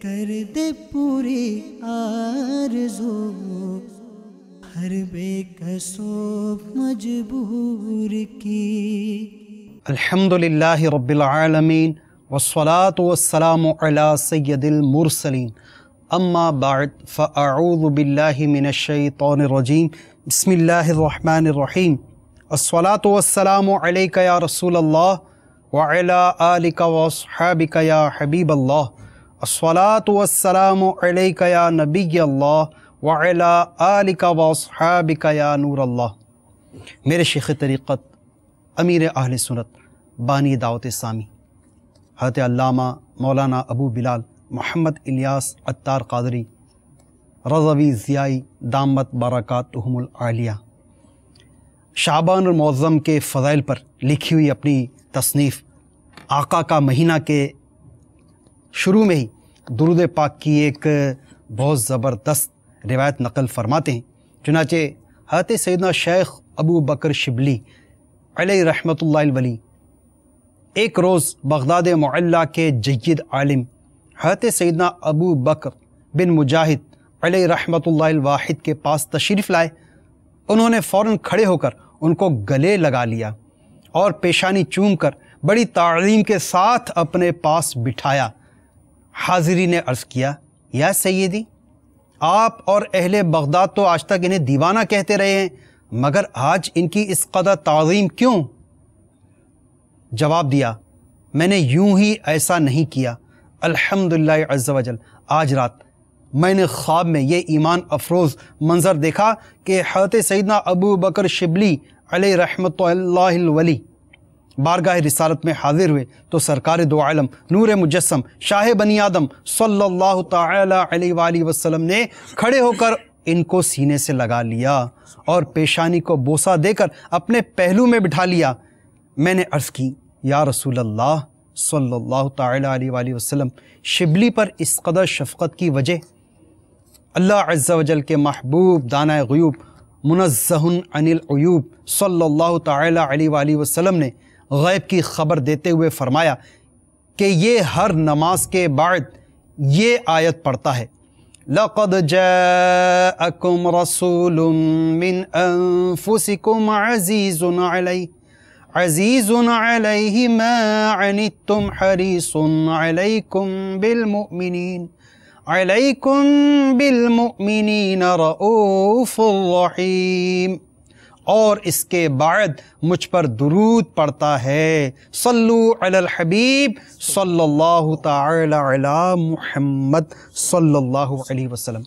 کر دے پوری آرزو ہر بے کس و مجبور کی۔ الحمدللہ رب العالمین والصلاة والسلام علی سید المرسلین، اما بعد فاعوذ باللہ من الشیطان الرجیم، بسم اللہ الرحمن الرحیم۔ الصلاة والسلام علیک یا رسول اللہ وعلی آلک واصحابک یا حبیب اللہ۔ الصلاة والسلام علیک یا نبی اللہ وعلی آلک واصحابک یا نور اللہ۔ میرے شیخ طریقت، امیر اہل سنت، بانی دعوت اسلامی، حضرت علامہ مولانا ابو بلال محمد الیاس عطار قادری رضوی ضیائی دامت برکاتہم العالیہ، شعبان المعظم کے فضائل پر لکھی ہوئی اپنی تصنیف آقا کا مہینہ کے شروع میں ہی درود پاک کی ایک بہت زبردست روایت نقل فرماتے ہیں۔ چنانچہ حضرت سیدنا شیخ ابو بکر شبلی علیہ رحمۃ اللہ الولی ایک روز بغداد معلیٰ کے جید عالم حضرت سیدنا ابو بکر بن مجاہد علیہ رحمۃ اللہ الواحد کے پاس تشریف لائے۔ انہوں نے فوراً کھڑے ہو کر ان کو گلے لگا لیا اور پیشانی چوم کر بڑی تعظیم کے ساتھ اپنے پاس بٹھایا۔ حاضرین نے عرض کیا، یا سیدی، آپ اور اہل بغداد تو آج تک انہیں دیوانہ کہتے رہے ہیں، مگر آج ان کی اس قدر تعظیم کیوں؟ جواب دیا، میں نے یوں ہی ایسا نہیں کیا، الحمدللہ عز وجل آج رات میں نے خواب میں یہ ایمان افروز منظر دیکھا کہ حضرت سیدنا ابو بکر شبلی علیہ رحمۃ اللہ الولی بارگاہ رسالت میں حاضر ہوئے تو سرکار دو عالم نور مجسم شاہ بنی آدم صلی اللہ تعالی علیہ وآلہ وسلم نے کھڑے ہو کر ان کو سینے سے لگا لیا اور پیشانی کو بوسہ دے کر اپنے پہلو میں بٹھا لیا۔ میں نے عرض کی، یا رسول اللہ صلی اللہ تعالی علیہ وآلہ وسلم، شبلی پر اس قدر شفقت کی وجہ؟ اللہ عز و جل کے محبوب دانۂ غیوب منزہ عن العیوب صلی اللہ تعالی علیہ وآلہ وسلم نے غیب کی خبر دیتے ہوئے فرمایا کہ یہ ہر نماز کے بعد یہ آیت پڑھتا ہے، لَقَدْ جَاءَكُمْ رَسُولٌ مِّنْ أَنفُسِكُمْ عزیز علیہ ما عنتم حریص علیکم بالمؤمنین رؤوف رحیم، اور اس کے بعد مجھ پر درود پڑتا ہے، صلو علی الحبیب صلی اللہ تعالی علی محمد صلی اللہ علیہ وسلم۔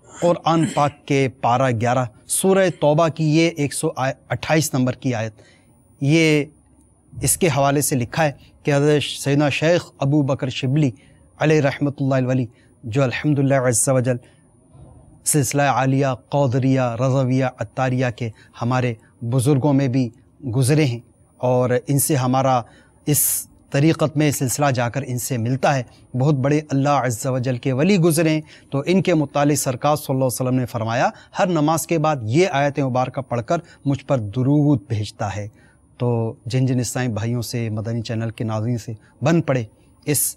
قرآن پاک کے پارہ 11 سورہ توبہ کی یہ 128 نمبر کی آیت، یہ اس کے حوالے سے لکھا ہے کہ حضرت سیدنا شیخ ابو بکر شبلی علیہ رحمۃ اللہ الولی، جو الحمدللہ عز و جل سلسلہ عالیہ قادریہ رضویہ عطاریہ کے ہمارے بزرگوں میں بھی گزرے ہیں، اور ان سے ہمارا اس طریقت میں سلسلہ جا کر ان سے ملتا ہے، بہت بڑے اللہ عز و جل کے ولی گزرے ہیں۔ تو ان کے متعلق سرکار صلی اللہ علیہ وسلم نے فرمایا، ہر نماز کے بعد یہ آیت مبارکہ پڑھ کر مجھ پر درود بھیجتا ہے۔ تو جن جن اسلامی بھائیوں سے مدنی چینل کے ناظرین سے بن پڑے اس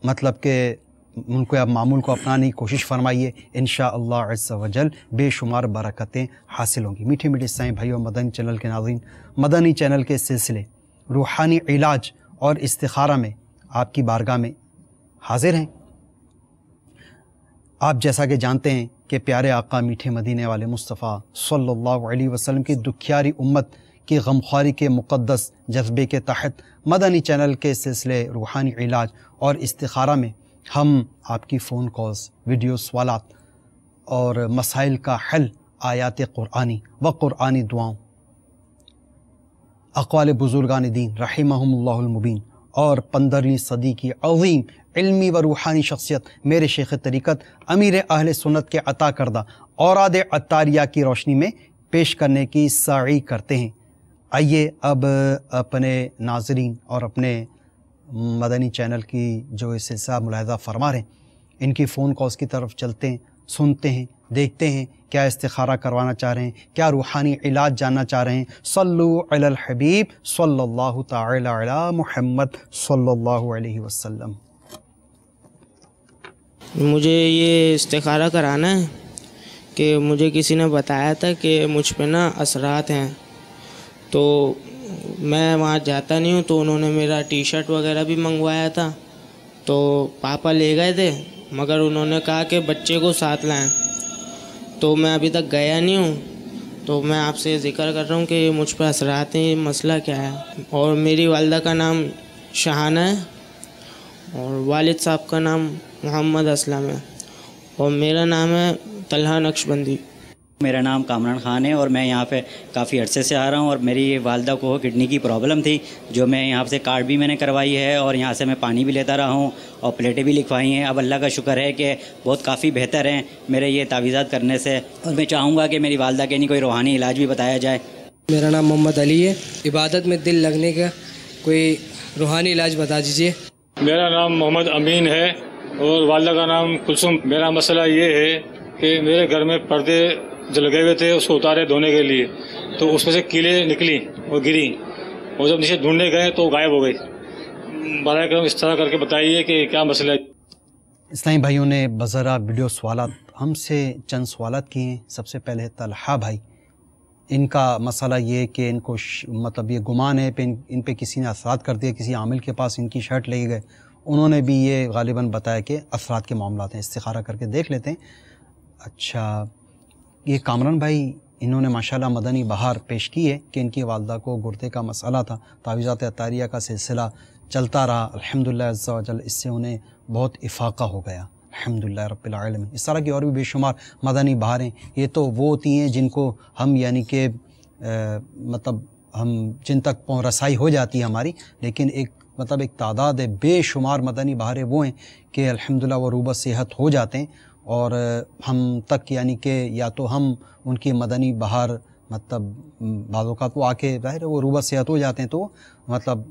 مطلب کہ ان کو اب معمول کو اپنانے کی کوشش فرمائیے، انشاءاللہ عز و جل بے شمار برکتیں حاصل ہوں گی۔ میٹھے میٹھے اسلامی بھائیوں، مدنی چینل کے ناظرین، مدنی چینل کے سلسلے روحانی علاج اور استخارہ میں آپ کی بارگاہ میں حاضر ہیں۔ آپ جیسا کہ جانتے ہیں کہ پیارے آقا میٹھے مدینے والے مصطفیٰ صلی اللہ علیہ وسلم کی دکھیاری امت کی غمخواری کے مقدس جذبے کے تحت مدنی چینل کے سلسلے روحانی علاج اور استخارہ میں ہم آپ کی فون کالز، ویڈیو سوالات اور مسائل کا حل آیات قرآنی و قرآنی دعاؤں، اقوال بزرگان دین رحمہم اللہ المبین اور 15ویں صدی کی عظیم علمی و روحانی شخصیت میرے شیخ طریقت امیر اہل سنت کے عطا کردہ اوراد عطاریہ کی روشنی میں پیش کرنے کی سعی کرتے ہیں۔ آئیے اب اپنے ناظرین اور اپنے مدنی چینل کی جو اس سلسلہ ملاحظہ فرما رہے ہیں ان کی فون کالز کی طرف چلتے ہیں، سنتے ہیں، دیکھتے ہیں کیا استخارہ کروانا چاہ رہے ہیں، کیا روحانی علاج جاننا چاہ رہے ہیں۔ صلو علی الحبیب صلی اللہ تعالی علی محمد صلی اللہ علیہ وسلم۔ مجھے یہ استخارہ کرانا ہے کہ مجھے کسی نے بتایا تھا کہ مجھ پہ نا اثرات ہیں، تو میں وہاں جاتا نہیں ہوں، تو انہوں نے میرا ٹی شرٹ وغیرہ بھی منگوایا تھا، تو پاپا لے گئے تھے، مگر انہوں نے کہا کہ بچے کو ساتھ لائیں، تو میں ابھی تک گیا نہیں ہوں۔ تو میں آپ سے ذکر کر رہا ہوں کہ مجھ پہ اثرات ہیں، یہ مسئلہ کیا ہے؟ اور میری والدہ کا نام شہانہ ہے اور والد صاحب کا نام محمد اسلم ہے اور میرا نام ہے طلحہ نقشبندی۔ میرا نام کامران خان ہے اور میں یہاں پہ کافی عرصے سے آ رہا ہوں، اور میری والدہ کو کڈنی کی پرابلم تھی، جو میں یہاں سے کارڈ بھی میں نے کروائی ہے اور یہاں سے میں پانی بھی لیتا رہا ہوں اور پلیٹیں بھی لکھوائی ہیں۔ اب اللہ کا شکر ہے کہ بہت کافی بہتر ہیں میرے یہ تعویذات کرنے سے، اور میں چاہوں گا کہ میری والدہ کے لیے کوئی روحانی علاج بھی بتایا جائے۔ میرا نام محمد علی ہے، عبادت میں دل لگنے کا کوئی روحانی علاج بتا دیجیے۔ میرا نام محمد امین ہے اور والدہ کا نام کلثوم۔ میرا مسئلہ یہ ہے کہ میرے گھر میں پردے جو لگے ہوئے تھے اس کو اتارے دھونے کے لیے، تو اس میں سے کیلیں نکلی اور گری، اور جب نیچے ڈھونڈنے گئے تو غائب ہو گئی۔ براہ کرم اس طرح کر کے بتائیے کہ کیا مسئلہ ہے۔ اسلامی بھائیوں نے بذرا ویڈیو سوالات ہم سے چند سوالات کیے ہیں۔ سب سے پہلے طلحہ بھائی، ان کا مسئلہ یہ کہ ان کو مطلب یہ گمان ہے ان پہ کسی نے اثرات کر دیا، کسی عامل کے پاس ان کی شرٹ لے گئے، انہوں نے بھی یہ غالباً بتایا کہ اثرات کے معاملات ہیں، استخارہ کر کے دیکھ لیتے ہیں۔ اچھا، یہ کامران بھائی انہوں نے ماشاءاللہ مدنی بہار پیش کی ہے کہ ان کی والدہ کو گردے کا مسئلہ تھا، تعویذات عطاریہ کا سلسلہ چلتا رہا، الحمدللہ عز و جل اس سے انہیں بہت افاقہ ہو گیا، الحمدللہ رب العالمین۔ اس طرح کی اور بھی بے شمار مدنی بہاریں، یہ تو وہ ہوتی ہیں جن کو ہم یعنی کہ مطلب ہم جن تک رسائی ہو جاتی ہے ہماری، لیکن ایک تعداد ہے بے شمار مدنی بہاریں وہ ہیں کہ الحمدللہ وہ روبہ صحت ہو جاتے ہیں، اور ہم تک یعنی کہ یا تو ہم ان کی مدنی بہار مطلب بعض اوقات وہ آ کے ظاہر ہے وہ روبہ صحت ہو جاتے ہیں، تو مطلب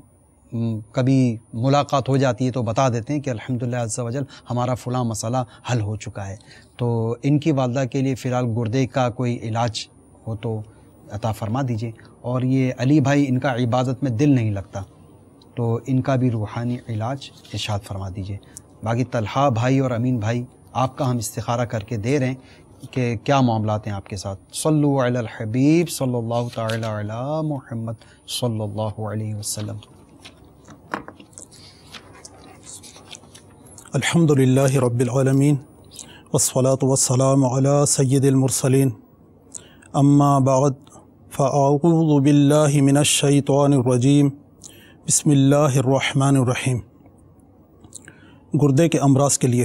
کبھی ملاقات ہو جاتی ہے تو بتا دیتے ہیں کہ الحمدللہ عز و جل ہمارا فلاں مسئلہ حل ہو چکا ہے۔ تو ان کی والدہ کے لیے فی الحال گردے کا کوئی علاج ہو تو عطا فرما دیجئے۔ اور یہ علی بھائی، ان کا عبادت میں دل نہیں لگتا، تو ان کا بھی روحانی علاج ارشاد فرما دیجئے۔ باقی طلحہ بھائی اور امین بھائی، آپ کا ہم استخارہ کر کے دے رہے ہیں کہ کیا معاملات ہیں آپ کے ساتھ۔ صلو علی الحبیب صلی اللہ تعالی علی محمد صلی اللہ علیہ وسلم۔ الحمدللہ رب العالمین والصلاة والسلام علی سید المرسلین، اما بعد فاعوذ باللہ من الشیطان الرجیم، بسم اللہ الرحمن الرحیم۔ گردے کے امراض کے لیے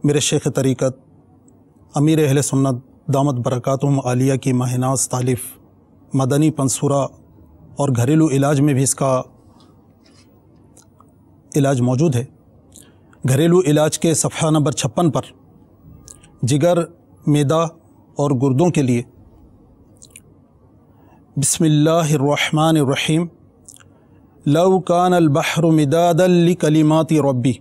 میرے شیخ طریقت امیر اہل سنت دامت برکاتہم عالیہ کی ماہ ناز تالیف مدنی پنصورہ اور گھریلو علاج میں بھی اس کا علاج موجود ہے۔ گھریلو علاج کے صفحہ نمبر 56 پر جگر، معدہ اور گردوں کے لیے بسم اللہ الرحمن الرحیم، لو کان البحر مدادا لکلمات ربی،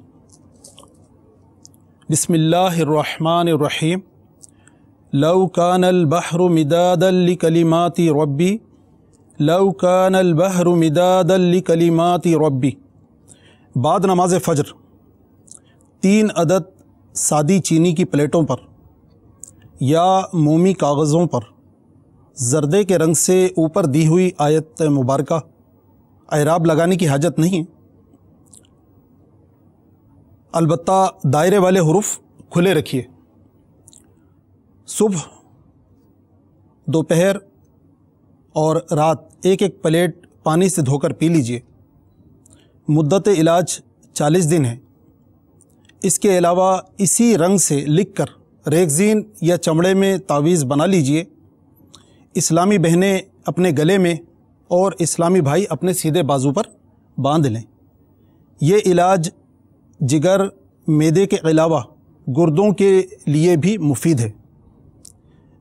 بسم اللہ الرحمن الرحیم، لو کان البحر مدادا لکلمات ربی، لو کان البحر مدادا لکلمات ربی۔ بعد نماز فجر 3 عدد سادی چینی کی پلیٹوں پر یا مومی کاغذوں پر زردے کے رنگ سے اوپر دی ہوئی آیت مبارکہ، اعراب لگانے کی حاجت نہیں، البتہ دائرے والے حروف کھلے رکھیے۔ صبح، دوپہر اور رات ایک پلیٹ پانی سے دھو کر پی لیجئے۔ مدت علاج 40 دن ہے۔ اس کے علاوہ اسی رنگ سے لکھ کر ریگزین یا چمڑے میں تعویذ بنا لیجئے۔ اسلامی بہنیں اپنے گلے میں اور اسلامی بھائی اپنے سیدھے بازو پر باندھ لیں۔ یہ علاج جگر، معدے کے علاوہ گردوں کے لیے بھی مفید ہے۔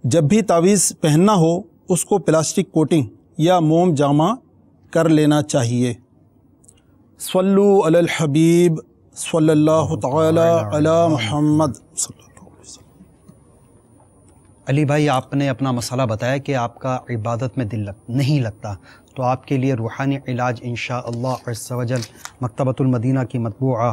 جب بھی تعویذ پہننا ہو اس کو پلاسٹک کوٹنگ یا موم جامع کر لینا چاہیے۔ صلو علی الحبیب صلی اللہ تعالی علی محمد صلی اللہ علیہ وسلم۔ علی بھائی، آپ نے اپنا مسئلہ بتایا کہ آپ کا عبادت میں دل نہیں لگتا، تو آپ کے لیے روحانی علاج انشاءاللہ عز و جل مکتبۃ المدینہ کی مطبوعہ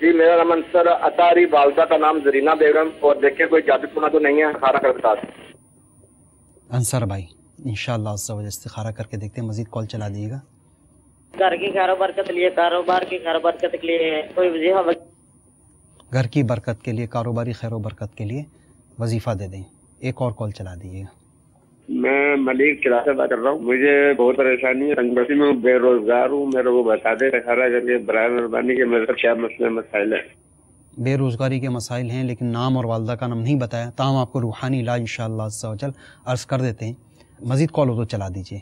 جی میرا نام انصر اطاری، والدہ کا نام زرینہ بیگم، اور دیکھیں کوئی جادو ٹونا تو نہیں ہے، استخارہ کر بتا دیں۔ انصر بھائی انشاءاللہ عز و جل استخارہ کر کے دیکھتے ہیں، مزید کال چلا دیجیے گا۔ گھر کی خیر و برکت کے لیے، کاروبار کی خیر و برکت کے لیے کوئی وظیفہ گھر کی برکت کے لیے، کاروباری خیر و برکت کے لیے وظیفہ دے دیں۔ ایک اور کال چلا دیجیے گا۔ میں ملک چلا سے بات کر رہا ہوں، مجھے بہت پریشانی ہے، رنگ بسی میں بے روزگار ہوں، میرے کو بتا دیں استخارہ کر کے برائے مہربانی کہ میرے کیا مسئلے مسائل ہیں۔ بے روزگاری کے مسائل ہیں لیکن نام اور والدہ کا نام نہیں بتایا، تاہم آپ کو روحانی علاج انشاءاللہ عز و جل عرض کر دیتے ہیں۔ مزید کال ہو تو چلا دیجیے۔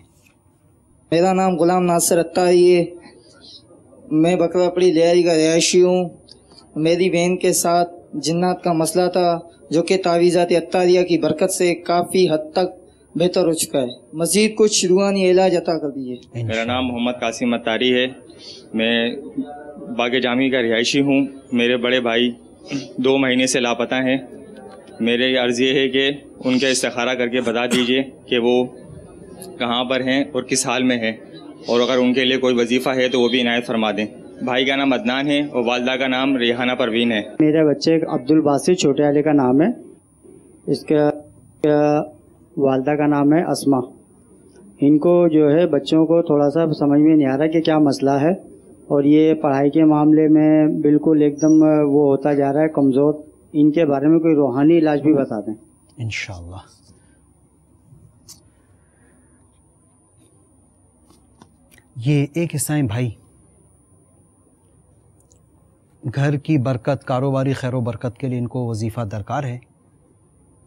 میرا نام غلام ناصر اطاری ہے، میں بکرا پڑی لیاری کا رہائشی ہوں۔ میری بہن کے ساتھ جنات کا مسئلہ تھا جو کہ تعویذات اطاریہ کی برکت سے کافی حد تک بہتر ہو چکا ہے، مزید کچھ روحانی علاج عطا کر دیجیے۔ میرا نام محمد قاسم اطاری ہے، میں باغ جامی کا رہائشی ہوں۔ میرے بڑے بھائی 2 مہینے سے لاپتہ ہیں، میرے عرض یہ ہے کہ ان کا استخارہ کر کے بتا دیجئے کہ وہ کہاں پر ہیں اور کس حال میں ہیں، اور اگر ان کے لیے کوئی وظیفہ ہے تو وہ بھی عنایت فرما دیں۔ بھائی کا نام عدنان ہے اور والدہ کا نام ریحانہ پروین ہے۔ میرے بچے عبد الباسط چھوٹے والے کا نام ہے، اس کا والدہ کا نام ہے اسما۔ ان کو جو ہے بچوں کو تھوڑا سا سمجھ میں نہیں آ رہا کہ کیا مسئلہ ہے، اور یہ پڑھائی کے معاملے میں بالکل ایک دم وہ ہوتا جا رہا ہے کمزور۔ ان کے بارے میں کوئی روحانی علاج بھی بتا دیں انشاءاللہ۔ یہ ایک عیسائی بھائی گھر کی برکت، کاروباری خیر و برکت کے لیے ان کو وظیفہ درکار ہے۔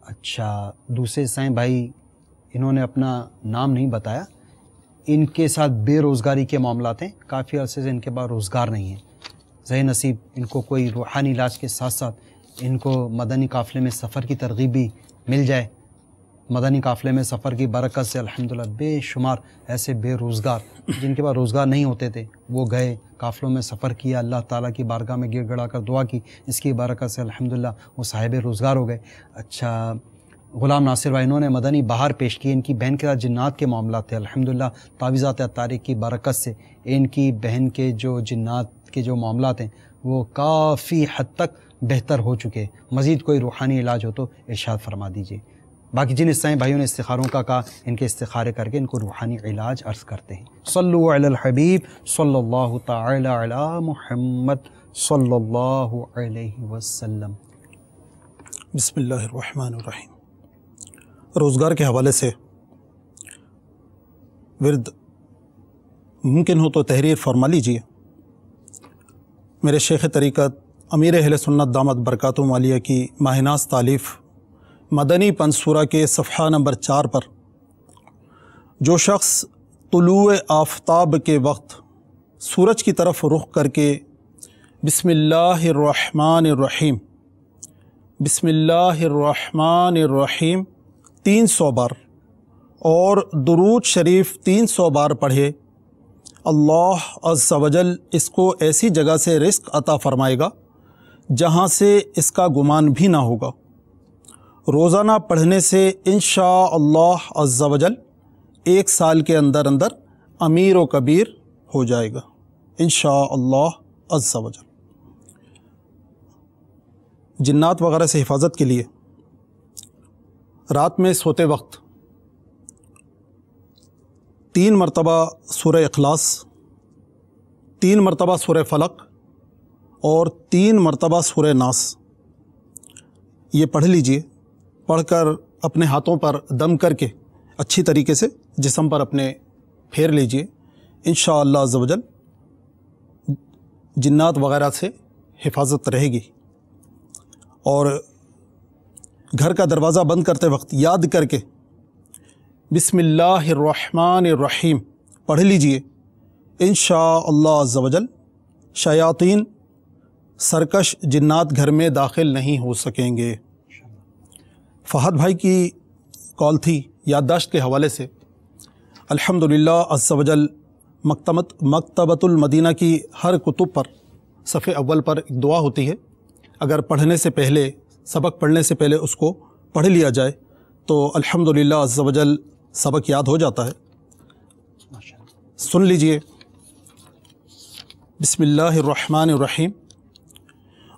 اچھا، دوسرے عیسائی بھائی انہوں نے اپنا نام نہیں بتایا، ان کے ساتھ بے روزگاری کے معاملات ہیں، کافی عرصے سے ان کے پاس روزگار نہیں ہے۔ ذہن نصیب ان کو کوئی روحانی علاج کے ساتھ ساتھ ان کو مدنی قافلے میں سفر کی ترغیب بھی مل جائے۔ مدنی قافلے میں سفر کی برکت سے الحمدللہ بے شمار ایسے بے روزگار جن کے پاس روزگار نہیں ہوتے تھے، وہ گئے قافلوں میں سفر کیا، اللہ تعالیٰ کی بارگاہ میں گر گڑا کر دعا کی، اس کی برکت سے الحمدللہ وہ صاحب روزگار ہو گئے۔ اچھا، غلام ناصر بھائی انہوں نے مدنی بہار پیش کی، ان کی بہن کے ساتھ جنات کے معاملات تھے، الحمدللہ تعویذات اطاری کی برکت سے ان کی بہن کے جو جنات کے جو معاملات ہیں وہ کافی حد تک بہتر ہو چکے۔ مزید کوئی روحانی علاج ہو تو ارشاد فرما دیجیے۔ باقی جن عیسائی بھائیوں نے استخاروں کا کہا، ان کے استخارے کر کے ان کو روحانی علاج عرض کرتے ہیں۔ صلو علی الحبیب صلی اللہ تعالی علی محمد صلی اللہ علیہ وسلم۔ بسم اللہ الرحمن الرحیم۔ روزگار کے حوالے سے ورد ممکن ہو تو تحریر فرما لیجیے۔ میرے شیخ طریقت امیر اہل سنت دامت برکاتہم عالیہ کی ماہ ناز تالیف مدنی پنج سورہ کے صفحہ نمبر 4 پر جو شخص طلوع آفتاب کے وقت سورج کی طرف رخ کر کے بسم اللہ الرحمن الرحیم بسم اللہ الرحمن الرحیم 300 بار اور درود شریف 300 بار پڑھے، اللہ عز و جل اس کو ایسی جگہ سے رزق عطا فرمائے گا جہاں سے اس کا گمان بھی نہ ہوگا۔ روزانہ پڑھنے سے انشاءاللہ عز و جل 1 سال کے اندر اندر امیر و کبیر ہو جائے گا انشاءاللہ عز و جل۔ جنات وغیرہ سے حفاظت کے لیے رات میں سوتے وقت 3 مرتبہ سورہ اخلاص، 3 مرتبہ سورہ فلق اور 3 مرتبہ سورہ ناس یہ پڑھ لیجئے۔ پڑھ کر اپنے ہاتھوں پر دم کر کے اچھی طریقے سے جسم پر اپنے پھیر لیجئے، انشاءاللہ عز و جل جنات وغیرہ سے حفاظت رہے گی۔ اور گھر کا دروازہ بند کرتے وقت یاد کر کے بسم اللہ الرحمن الرحیم پڑھ لیجئے، انشاءاللہ عز و جل شیاطین سرکش جنات گھر میں داخل نہیں ہو سکیں گے۔ فہد بھائی کی کال تھی یادداشت کے حوالے سے۔ الحمدللہ عز و جل مکتبۃ المدینہ کی ہر کتب پر صفحے اول پر ایک دعا ہوتی ہے، اگر پڑھنے سے پہلے سبق پڑھنے سے پہلے اس کو پڑھ لیا جائے تو الحمدللہ عز و جل سبق یاد ہو جاتا ہے۔ سن لیجئے، بسم اللہ الرحمن الرحیم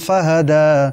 فَهَدَى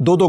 2-2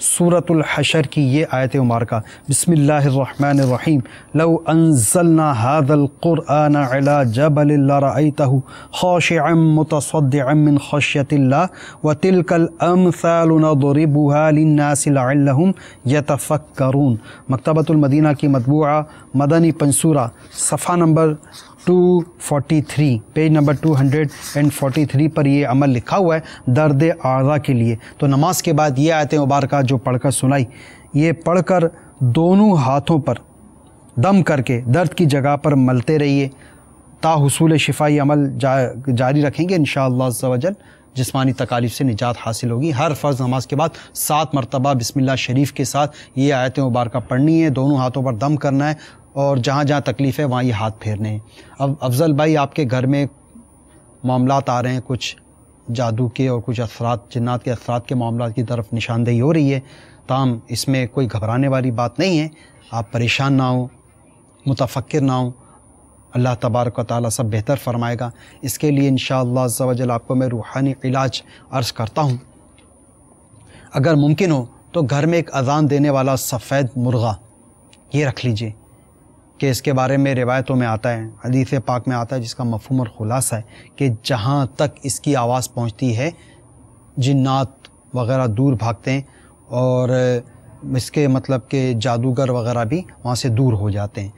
سورۃ الحشر کی یہ آیت مبارکہ، بسم اللہ الرحمن الرحیم، لو انزلنا هذا القرآن على جبل لرأيته خاشعا متصدعا من خشیۃ اللہ وتلك الامثال نضربها للناس لعلهم يتفکرون۔ مکتبۃ المدینہ کی مطبوعہ مدنی پنصورہ، صفحہ نمبر 243، پیج نمبر 243 پر یہ عمل لکھا ہوا ہے درد اعضاء کے لیے۔ تو نماز کے بعد یہ آیت مبارکہ جو پڑھ کر سنائی، یہ پڑھ کر دونوں ہاتھوں پر دم کر کے درد کی جگہ پر ملتے رہیے تا حصول شفا۔ یہ عمل جاری رکھیں گے انشاءاللہ عز و جل، جسمانی تکالیف سے نجات حاصل ہوگی۔ ہر فرض نماز کے بعد 7 مرتبہ بسم اللہ شریف کے ساتھ یہ آیت مبارکہ پڑھنی ہے، دونوں ہاتھوں پر دم کرنا ہے، اور جہاں جہاں تکلیف ہے وہاں یہ ہاتھ پھیرنے ہیں۔ اب افضل بھائی، آپ کے گھر میں معاملات آ رہے ہیں، کچھ جادو کے اور کچھ اثرات، جنات کے اثرات کے معاملات کی طرف نشاندہی ہو رہی ہے، تاہم اس میں کوئی گھبرانے والی بات نہیں ہے۔ آپ پریشان نہ ہوں، متفکر نہ ہوں، اللہ تبارک و تعالیٰ سب بہتر فرمائے گا۔ اس کے لیے انشاءاللہ عز و جل آپ کو میں روحانی علاج عرض کرتا ہوں۔ اگر ممکن ہو تو گھر میں ایک اذان دینے والا سفید مرغہ یہ رکھ لیجئے، کہ اس کے بارے میں روایتوں میں آتا ہے، حدیث پاک میں آتا ہے، جس کا مفہوم اور خلاصہ ہے کہ جہاں تک اس کی آواز پہنچتی ہے جنات وغیرہ دور بھاگتے ہیں، اور اس کے مطلب کہ جادوگر وغیرہ بھی وہاں سے دور ہو جاتے ہیں۔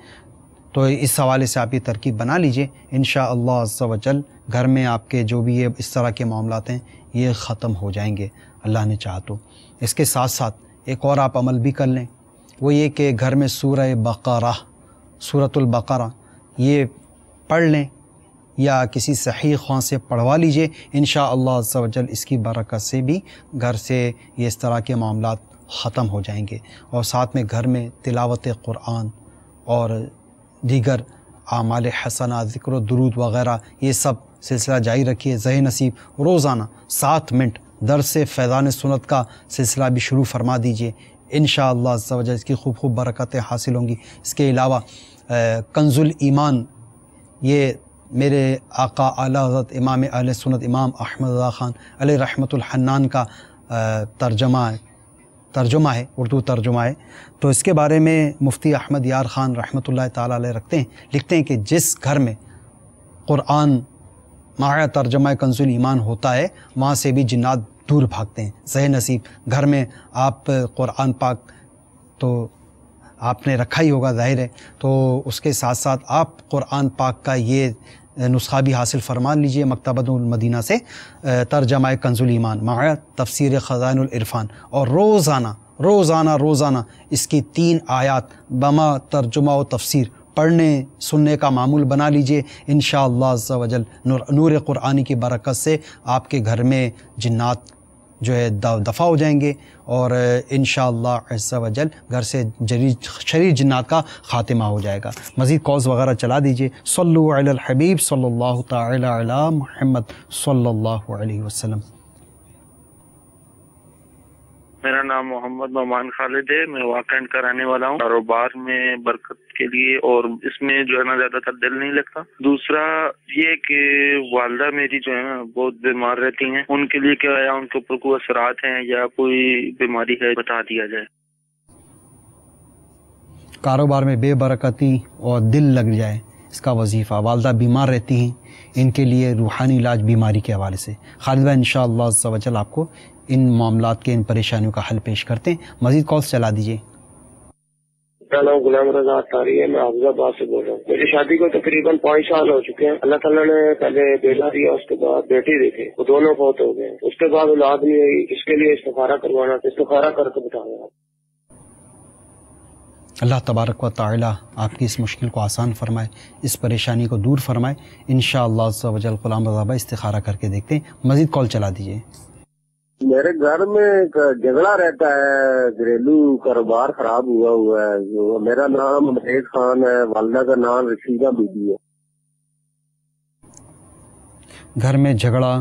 تو اس حوالے سے آپ یہ ترکیب بنا لیجئے، انشاءاللہ عز و جل گھر میں آپ کے جو بھی یہ اس طرح کے معاملات ہیں یہ ختم ہو جائیں گے اللہ نے چاہا تو۔ اس کے ساتھ ساتھ ایک اور آپ عمل بھی کر لیں، وہ یہ کہ گھر میں سورہ بقرہ، سورۃ البقرہ یہ پڑھ لیں، یا کسی صحیح خواں سے پڑھوا لیجئے، انشاءاللہ عز و جل اس کی برکت سے بھی گھر سے یہ اس طرح کے معاملات ختم ہو جائیں گے۔ اور ساتھ میں گھر میں تلاوت قرآن اور دیگر اعمال حسنہ، ذکر و درود وغیرہ یہ سب سلسلہ جاری رکھیے۔ زہ نصیب روزانہ 7 منٹ درس فیضان سنت کا سلسلہ بھی شروع فرما دیجئے، انشاءاللہ عز و جل اس کی خوب خوب برکتیں حاصل ہوں گی۔ اس کے علاوہ کنز الایمان، یہ میرے آقا اعلیٰ حضرت امام اہل سنت امام احمد رضا خان علیہ رحمۃ الحنان کا ترجمہ ہے، اردو ترجمہ ہے۔ تو اس کے بارے میں مفتی احمد یار خان رحمۃ اللہ تعالیٰ علیہ لکھتے ہیں کہ جس گھر میں قرآن مع ترجمہ کنز الایمان ہوتا ہے وہاں سے بھی جنات دور بھاگتے ہیں۔ زہ نصیب گھر میں آپ قرآن پاک تو آپ نے رکھا ہی ہوگا ظاہر ہے، تو اس کے ساتھ ساتھ آپ قرآن پاک کا یہ نسخہ بھی حاصل فرما لیجئے مکتبۃ المدینہ سے، ترجمہ کنز الایمان مع تفسیر خزائن العرفان، اور روزانہ اس کی 3 آیات بما ترجمہ و تفسیر پڑھنے سننے کا معمول بنا لیجئے، انشاءاللہ عز و جل نور قرآنی کی برکت سے آپ کے گھر میں جنات جو ہے دفع ہو جائیں گے، اور انشاءاللہ عز و جل گھر سے شریر جنات کا خاتمہ ہو جائے گا۔ مزید کالز وغیرہ چلا دیجئے۔ صلو علی الحبیب صلی اللہ تعالی علی محمد صلی اللہ علیہ وسلم۔ میرا نام محمد نعمان خالد ہے، میں واقعہ کا رہنے والا ہوں۔ کاروبار میں برکت کے لیے اور اس میں جو ہے نا زیادہ تر دل نہیں لگتا۔ دوسرا یہ کہ والدہ میری جو ہے نا بہت بیمار رہتی ہیں، ان کے لیے کیا ہے، ان کے اوپر کوئی اثرات ہیں یا کوئی بیماری ہے، بتا دیا جائے۔ کاروبار میں بے برکتی اور دل لگ جائے اس کا وظیفہ، والدہ بیمار رہتی ہیں، ان کے لیے روحانی علاج بیماری کے حوالے سے خالد بھائی انشاءاللہ عز و جل آپ کو ان معاملات کے، ان پریشانیوں کا حل پیش کرتے ہیں۔ مزید کالز چلا دیجیے۔ میرا نام غلام رضا اتاری ہے، میں حافظ آباد سے بول رہا ہوں۔ میری شادی کو تقریباً 5 سال ہو چکے ہیں۔ اللہ تعالیٰ نے پہلے بیٹا دیا، اس کے بعد بیٹی دیکھے، وہ دونوں فوت ہو گئے۔ اس کے بعد اولاد نہیں ہوئی، اس کے لیے استخارہ کروانا تھا، استخارہ کر کے بتایا۔ اللہ تبارک و تعالی آپ کی اس مشکل کو آسان فرمائے، اس پریشانی کو دور فرمائے، انشاءاللہ عز و جل۔ غلام رضا بھائی استخارہ کر کے دیکھتے ہیں۔ مزید کال چلا دیجیے۔ میرے گھر میں جھگڑا رہتا ہے، گھریلو کاروبار خراب ہوا ہے۔ میرا نام منیر خان ہے، والدہ کا نام رشیدہ بی بی ہے۔ گھر میں جھگڑا،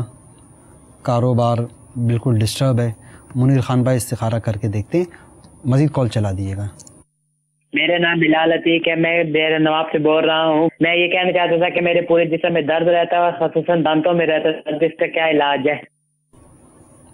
کاروبار بالکل ڈسٹرب ہے، منیر خان بھائی استخارہ کر کے دیکھتے ہیں۔ مزید کال چلا دیجیے گا۔ میرا نام بلال عتیق ہے، میں دیر نواب سے بول رہا ہوں۔ میں یہ کہنا چاہتا تھا کہ میرے پورے جسم میں درد رہتا ہے، خصوصاً دانتوں میں رہتا ہے، اس کا کیا علاج ہے؟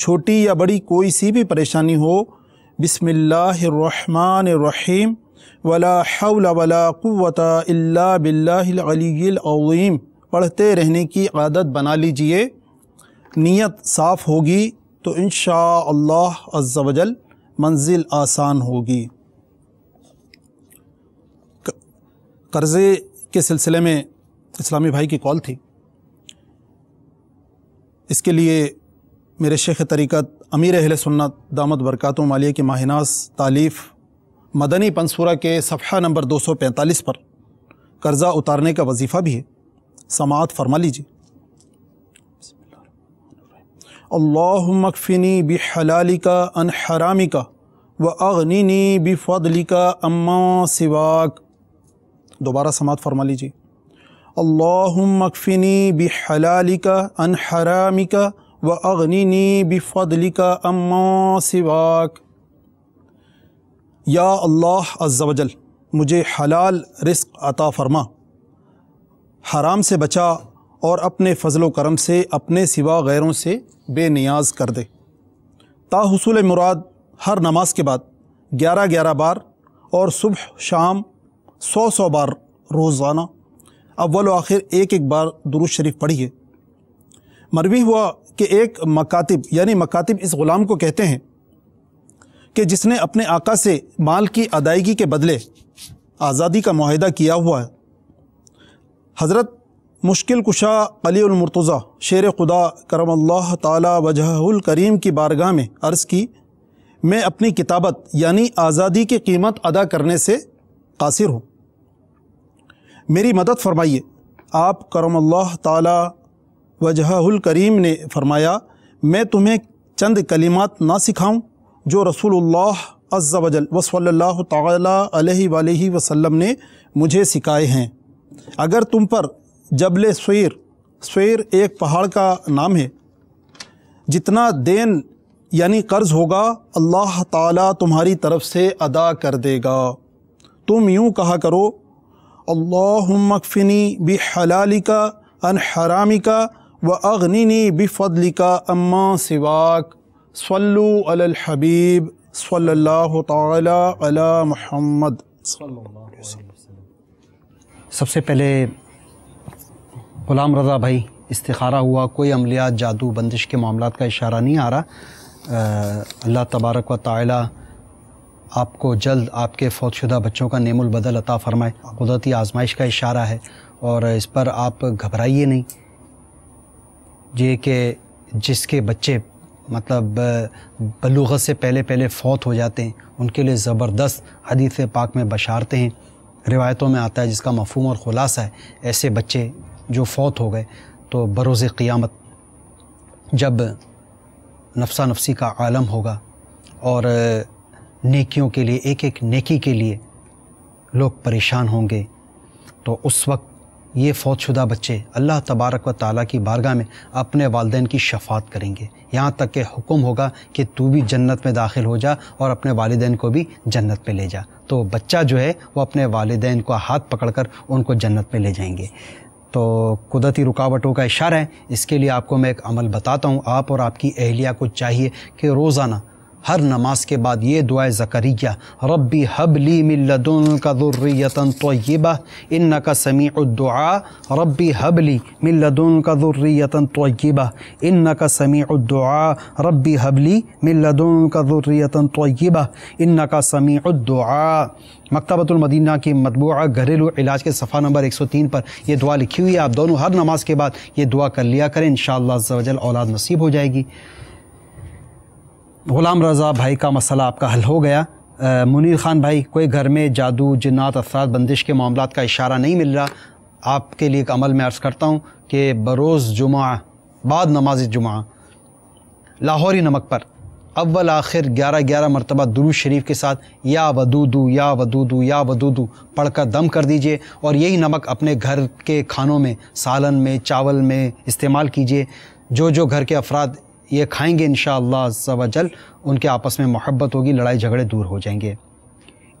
چھوٹی یا بڑی کوئی سی بھی پریشانی ہو، بسم اللہ الرحمن الرحیم ولا حول ولا قوت الا باللہ العلی العظیم پڑھتے رہنے کی عادت بنا لیجئے۔ نیت صاف ہوگی تو انشاءاللہ عز و جل منزل آسان ہوگی۔ قرضے کے سلسلے میں اسلامی بھائی کی کال تھی، اس کے لیے میرے شیخ طریقت امیر اہل سنت دامت برکاتہم عالیہ کی ماہ ناز تالیف مدنی پنصورہ کے صفحہ نمبر 245 پر قرضہ اتارنے کا وظیفہ بھی ہے، سماعت فرما لیجیے۔ اللہم اکفنی بحلالک عن حرامک واغننی بفضلک عما سواک، دوبارہ سماعت فرما لیجیے۔ اللہم اکفنی بحلالک عن حرامک واغننی بفضلک عما سواک۔ یا اللہ عز و جل مجھے حلال رزق عطا فرما، حرام سے بچا اور اپنے فضل و کرم سے اپنے سوا غیروں سے بے نیاز کر دے۔ تا حصول مراد ہر نماز کے بعد 11 بار اور صبح شام 100 بار روزانہ اول و آخر ایک بار درود شریف پڑھیے۔ مروی ہوا کہ ایک مکاتب یعنی مکاتب اس غلام کو کہتے ہیں کہ جس نے اپنے آقا سے مال کی ادائیگی کے بدلے آزادی کا معاہدہ کیا ہوا ہے۔ حضرت مشکل کشا علی المرتضیٰ شیر خدا کرم اللہ تعالی وجہہ الکریم کی بارگاہ میں عرض کی، میں اپنی کتابت یعنی آزادی کی قیمت ادا کرنے سے قاصر ہوں، میری مدد فرمائیے۔ آپ کرم اللہ تعالی وجہہ الکریم نے فرمایا، میں تمہیں چند کلمات نہ سکھاؤں جو رسول اللہ عز و جل و صلی اللہ تعالی علیہ وآلہ وسلم نے مجھے سکھائے ہیں۔ اگر تم پر جبل سویر ایک پہاڑ کا نام ہے، جتنا دین یعنی قرض ہوگا اللہ تعالیٰ تمہاری طرف سے ادا کر دے گا۔ تم یوں کہا کرو، اللہم اکفنی بحلالک عن حرامک واغننی بفضلک عما سواک، صلو علی الحبیب صلی اللہ تعالی علی محمد صلی اللہ علیہ وسلم۔ سب سے پہلے غلام رضا بھائی استخارہ ہوا، کوئی عملیات جادو بندش کے معاملات کا اشارہ نہیں آ رہا۔ اللہ تبارک و تعالی آپ کو جلد آپ کے فوت شدہ بچوں کا نعم البدل عطا فرمائے۔ قدرتی آزمائش کا اشارہ ہے اور اس پر آپ گھبرائیے نہیں۔ یہ کہ جس کے بچے مطلب بلوغت سے پہلے فوت ہو جاتے ہیں ان کے لیے زبردست حدیث پاک میں بشارتیں ہیں، روایتوں میں آتا ہے جس کا مفہوم اور خلاصہ ہے، ایسے بچے جو فوت ہو گئے تو بروز قیامت جب نفسا نفسی کا عالم ہوگا اور نیکیوں کے لیے ایک نیکی کے لیے لوگ پریشان ہوں گے، تو اس وقت یہ فوت شدہ بچے اللہ تبارک و تعالیٰ کی بارگاہ میں اپنے والدین کی شفاعت کریں گے، یہاں تک کہ حکم ہوگا کہ تو بھی جنت میں داخل ہو جا اور اپنے والدین کو بھی جنت میں لے جا۔ تو بچہ جو ہے وہ اپنے والدین کو ہاتھ پکڑ کر ان کو جنت میں لے جائیں گے۔ تو قدرتی رکاوٹوں کا اشارہ ہے، اس کے لیے آپ کو میں ایک عمل بتاتا ہوں۔ آپ اور آپ کی اہلیہ کو چاہیے کہ روزانہ ہر نماز کے بعد یہ دعائے زکریہ، ربی حب لی من لدنک ذریۃ طیبہ انک سمیع الدعاء، ربی حب لی من لدنک ذریۃ طیبہ انک سمیع الدعاء، ربی حب لی من لدنک ذریۃ طیبہ انک سمیع الدعاء۔ مکتبۃ المدینہ کی مطبوعہ گھریلو علاج کے صفحہ نمبر 103 پر یہ دعا لکھی ہوئی ہے، آپ دونوں ہر نماز کے بعد یہ دعا کر لیا کریں، انشاءاللہ عز و جل اولاد نصیب ہو جائے گی۔ غلام رضا بھائی کا مسئلہ آپ کا حل ہو گیا۔ منیر خان بھائی، کوئی گھر میں جادو جنات اثرات بندش کے معاملات کا اشارہ نہیں مل رہا، آپ کے لیے ایک عمل میں عرض کرتا ہوں کہ بروز جمعہ بعد نماز جمعہ لاہوری نمک پر اول آخر 11 مرتبہ درود شریف کے ساتھ یا ودودو یا ودودو یا ودودو پڑھ کر دم کر دیجئے، اور یہی نمک اپنے گھر کے کھانوں میں، سالن میں، چاول میں استعمال کیجئے۔ جو گھر کے افراد یہ کھائیں گے انشاءاللہ عز و جل ان کے آپس میں محبت ہوگی، لڑائی جھگڑے دور ہو جائیں گے۔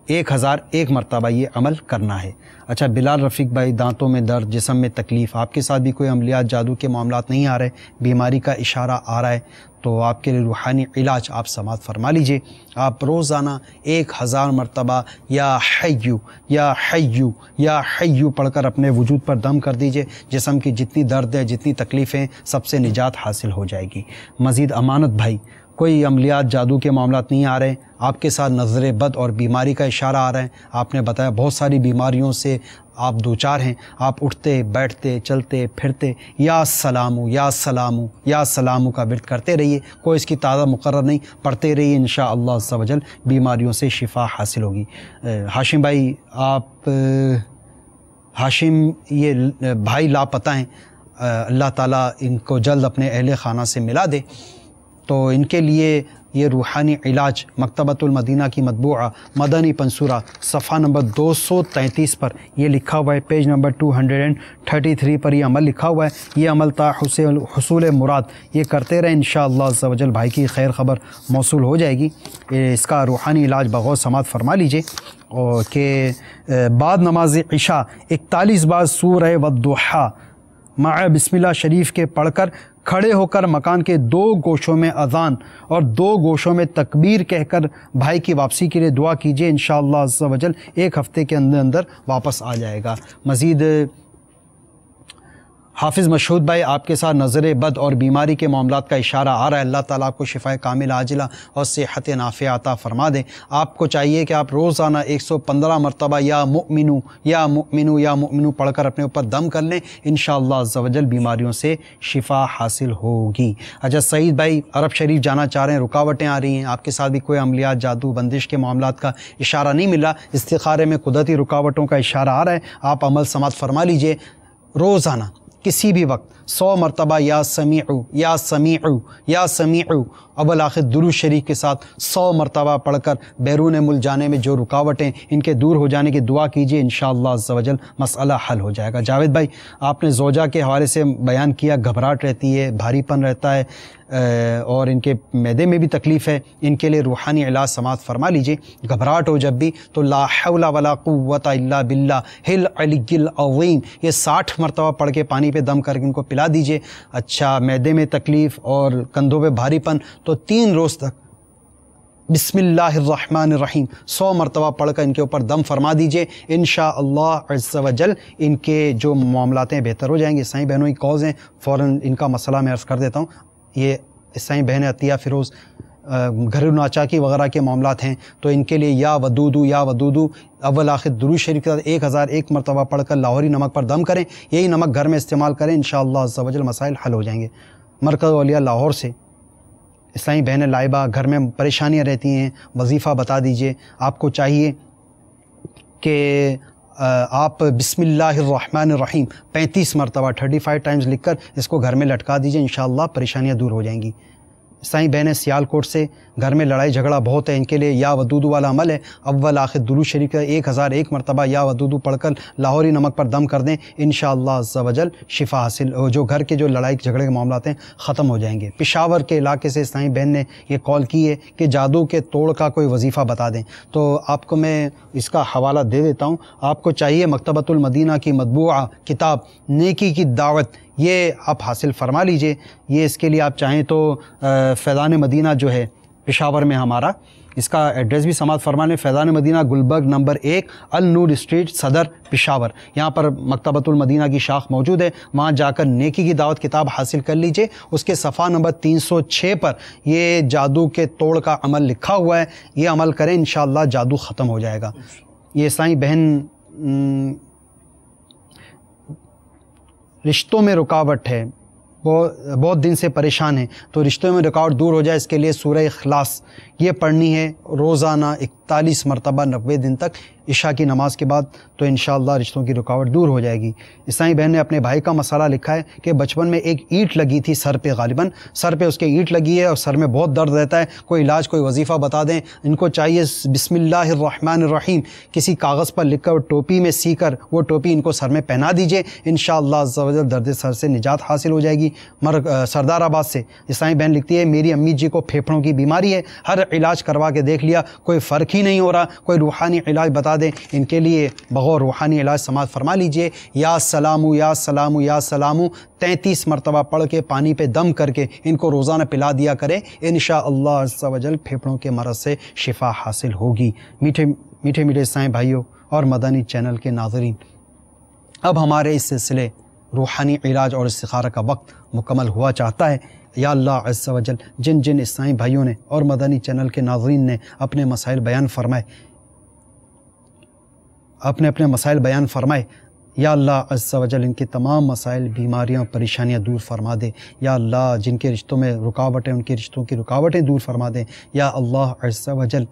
1001 مرتبہ یہ عمل کرنا ہے۔ اچھا بلال رفیق بھائی، دانتوں میں درد، جسم میں تکلیف، آپ کے ساتھ بھی کوئی عملیات جادو کے معاملات نہیں آ رہے، بیماری کا اشارہ آ رہا ہے، تو آپ کے لیے روحانی علاج آپ سماعت فرما لیجئے. آپ روزانہ 1000 مرتبہ یا حیو یا حیو یا حیو پڑھ کر اپنے وجود پر دم کر دیجئے. جسم کی جتنی درد ہے، جتنی تکلیفیں، سب سے نجات حاصل ہو جائے گی. مزید امانت بھائی، کوئی عملیات جادو کے معاملات نہیں آ رہے، آپ کے ساتھ نظر بد اور بیماری کا اشارہ آ رہا ہے. آپ نے بتایا بہت ساری بیماریوں سے آپ دوچار ہیں. آپ اٹھتے بیٹھتے چلتے پھرتے یا سلامو یا سلامو یا سلامو کا ورد کرتے رہیے. کوئی اس کی تعداد مقرر نہیں، پڑھتے رہیے، انشاءاللہ عز و جل بیماریوں سے شفا حاصل ہوگی. ہاشم بھائی، آپ ہاشم یہ بھائی لاپتہ ہیں، اللہ تعالیٰ ان کو جلد اپنے اہل خانہ سے ملا دے. تو ان کے لیے یہ روحانی علاج مکتبۃ المدینہ کی مطبوعہ مدنی پنصورہ صفحہ نمبر 233 پر یہ لکھا ہوا ہے، پیج نمبر 233 پر یہ عمل لکھا ہوا ہے. یہ عمل تا حصول مراد یہ کرتے رہے، انشاءاللہ عز و جل بھائی کی خیر خبر موصول ہو جائے گی. اس کا روحانی علاج بغور سماعت فرما لیجئے. اور کہ بعد نماز عشاء 41 بار سورہ والضحیٰ مع بسم اللہ شریف کے پڑھ کر کھڑے ہو کر مکان کے 2 گوشوں میں اذان اور 2 گوشوں میں تکبیر کہہ کر بھائی کی واپسی کے لیے دعا کیجیے. انشاءاللہ عز و جل 1 ہفتے کے اندر واپس آ جائے گا. مزید حافظ مشہود بھائی، آپ کے ساتھ نظر بد اور بیماری کے معاملات کا اشارہ آ رہا ہے. اللہ تعالیٰ آپ کو شفا کامل عاجلہ اور صحت نافعہ عطا فرما دیں. آپ کو چاہیے کہ آپ روزانہ 115 مرتبہ یا مؤمنو یا مؤمنو یا مؤمنو پڑھ کر اپنے اوپر دم کر لیں. انشاءاللہ عز و جل بیماریوں سے شفا حاصل ہوگی. اچھا سعید بھائی، عرب شریف جانا چاہ رہے ہیں، رکاوٹیں آ رہی ہیں، آپ کے ساتھ بھی کوئی عملیات جادو بندش کے معاملات کا اشارہ نہیں ملا، استخارے میں قدرتی رکاوٹوں کا اشارہ آ رہا ہے. آپ عمل سماعت فرما لیجئے. روزانہ کسی بھی وقت 100 مرتبہ یا سمیعو یا سمیعو یا سمیعو اول آخر درود شریف کے ساتھ 100 مرتبہ پڑھ کر بیرون ملک جانے میں جو رکاوٹیں ان کے دور ہو جانے کی دعا کیجیے. انشاءاللہ عز و جل مسئلہ حل ہو جائے گا. جاوید بھائی، آپ نے زوجہ کے حوالے سے بیان کیا، گھبراہٹ رہتی ہے، بھاری پن رہتا ہے اور ان کے معدے میں بھی تکلیف ہے. ان کے لیے روحانی علاج سماعت فرما لیجیے. گھبراہٹ ہو جب بھی تو لا حول ولا قوت الا باللہ العلی العظیم یہ 60 مرتبہ پڑھ کے پانی پہ دم کر کے ان کو پلا دیجیے. اچھا معدے میں تکلیف اور کندھوں پہ بھاری پن تو 3 روز تک بسم اللہ الرحمن الرحیم 100 مرتبہ پڑھ کر ان کے اوپر دم فرما دیجئے. انشاءاللہ عز و جل ان کے جو معاملات ہیں بہتر ہو جائیں گے. عیسائی بہنوں کی کالز ہیں، فوراً ان کا مسئلہ میں عرض کر دیتا ہوں. یہ عیسائی بہن عطیہ فیروز گھریلو ناچاکی وغیرہ کے معاملات ہیں تو ان کے لیے یا ودودو یا ودودو اول آخر درود شریف کے ساتھ 1001 مرتبہ پڑھ کر لاہوری نمک پر دم کریں. یہی نمک گھر میں استعمال کریں، انشاءاللہ عز و جل مسائل حل ہو جائیں گے. مرکز اولیاء لاہور سے اسلامی بہنیں لائبہ گھر میں پریشانیاں رہتی ہیں، وظیفہ بتا دیجئے. آپ کو چاہیے کہ آپ بسم اللہ الرحمن الرحیم 35 مرتبہ 35 ٹائمز لکھ کر اس کو گھر میں لٹکا دیجئے. انشاءاللہ پریشانیاں دور ہو جائیں گی. سائیں بہنیں سیال کوٹ سے گھر میں لڑائی جھگڑا بہت ہے، ان کے لیے یا ودودو والا عمل ہے. اول آخر درود شریف کا 1001 مرتبہ یا ودودو پڑھ کر لاہوری نمک پر دم کر دیں. انشاءاللہ عز و جل شفا حاصل، جو گھر کے جو لڑائی جھگڑے کے معاملات ہیں ختم ہو جائیں گے. پشاور کے علاقے سے سائیں بہن نے یہ کال کی ہے کہ جادو کے توڑ کا کوئی وظیفہ بتا دیں. تو آپ کو میں اس کا حوالہ دے دیتا ہوں. آپ کو چاہیے مکتبۃ المدینہ کی مطبوعہ کتاب نیکی کی دعوت یہ آپ حاصل فرما لیجئے. یہ اس کے لیے آپ چاہیں تو فیضان مدینہ جو ہے پشاور میں ہمارا، اس کا ایڈریس بھی سماعت فرما لیں. فیضان مدینہ گلبرگ نمبر 1 النور اسٹریٹ صدر پشاور. یہاں پر مکتبۃ المدینہ کی شاخ موجود ہے، وہاں جا کر نیکی کی دعوت کتاب حاصل کر لیجئے. اس کے صفحہ نمبر 306 پر یہ جادو کے توڑ کا عمل لکھا ہوا ہے. یہ عمل کریں، انشاءاللہ جادو ختم ہو جائے گا. یہ سائیں بہن رشتوں میں رکاوٹ ہے، بہت دن سے پریشان ہیں، تو رشتوں میں رکاوٹ دور ہو جائے اس کے لیے سورہ اخلاص یہ پڑھنی ہے روزانہ 41 مرتبہ 90 دن تک عشاء کی نماز کے بعد. تو انشاءاللہ رشتوں کی رکاوٹ دور ہو جائے گی. عیسائی بہن نے اپنے بھائی کا مسئلہ لکھا ہے کہ بچپن میں ایک اینٹ لگی تھی سر پہ، غالباً سر پہ اس کے اینٹ لگی ہے اور سر میں بہت درد رہتا ہے. کوئی علاج کوئی وظیفہ بتا دیں. ان کو چاہیے بسم اللہ الرحمن الرحیم کسی کاغذ پر لکھ کر ٹوپی میں سی کر وہ ٹوپی ان کو سر میں پہنا دیجئے. انشاءاللہ عز و جل درد سر سے نجات حاصل ہو جائے گی. سردار آباد سے عیسائی بہن لکھتی ہے میری امی جی کو پھیپھڑوں کی بیماری ہے، ہر علاج کروا کے دیکھ لیا، کوئی فرق ہی نہیں ہو رہا، کوئی روحانی علاج بتا دیں. ان کے لیے بغور روحانی علاج سماعت فرما لیجئے. یا سلامو یا سلامو یا سلامو 33 مرتبہ پڑھ کے پانی پہ دم کر کے ان کو روزانہ پلا دیا کریں. انشاءاللہ عز و جل پھیپھڑوں کے مرض سے شفا حاصل ہوگی. میٹھے میٹھے اسلامی بھائیوں اور مدنی چینل کے ناظرین، اب ہمارے اس سلسلے روحانی علاج اور استخارہ کا وقت مکمل ہوا چاہتا ہے. یا اللہ عز و جل جن اسلامی بھائیوں نے اور مدنی چینل کے ناظرین نے اپنے مسائل بیان فرمائے، اپنے مسائل بیان فرمائے، یا اللہ عز و جل ان کے تمام مسائل، بیماریاں، پریشانیاں دور فرما دے. یا اللہ جن کے رشتوں میں رکاوٹیں، ان کے رشتوں کی رکاوٹیں دور فرما دے. یا اللہ عز و جل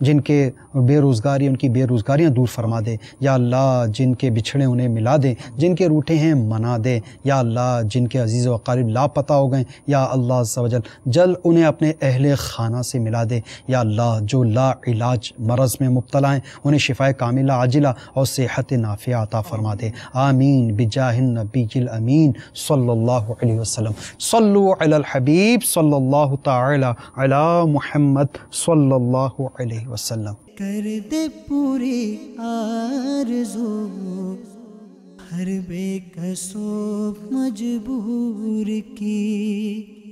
جن کے بے روزگاری، ان کی بے روزگاریاں دور فرما دے. یا اللہ جن کے بچھڑے انہیں ملا دے، جن کے روٹھے ہیں منا دے. یا اللہ جن کے عزیز و اقارب لاپتہ ہو گئے، یا اللہ عز و جل جل انہیں اپنے اہل خانہ سے ملا دے. یا اللہ جو لا علاج مرض میں مبتلا ہیں انہیں شفائے کاملہ عاجلہ اور صحت نافعہ عطا فرما دے. آمین بجاہ النبی الامین صلی اللہ علیہ وسلم. صلو علی الحبیب صلی اللہ تعالی علی محمد صلی اللہ علیہ وسلم. کر دے پوری آرزو ہر بے کسو مجبور کی.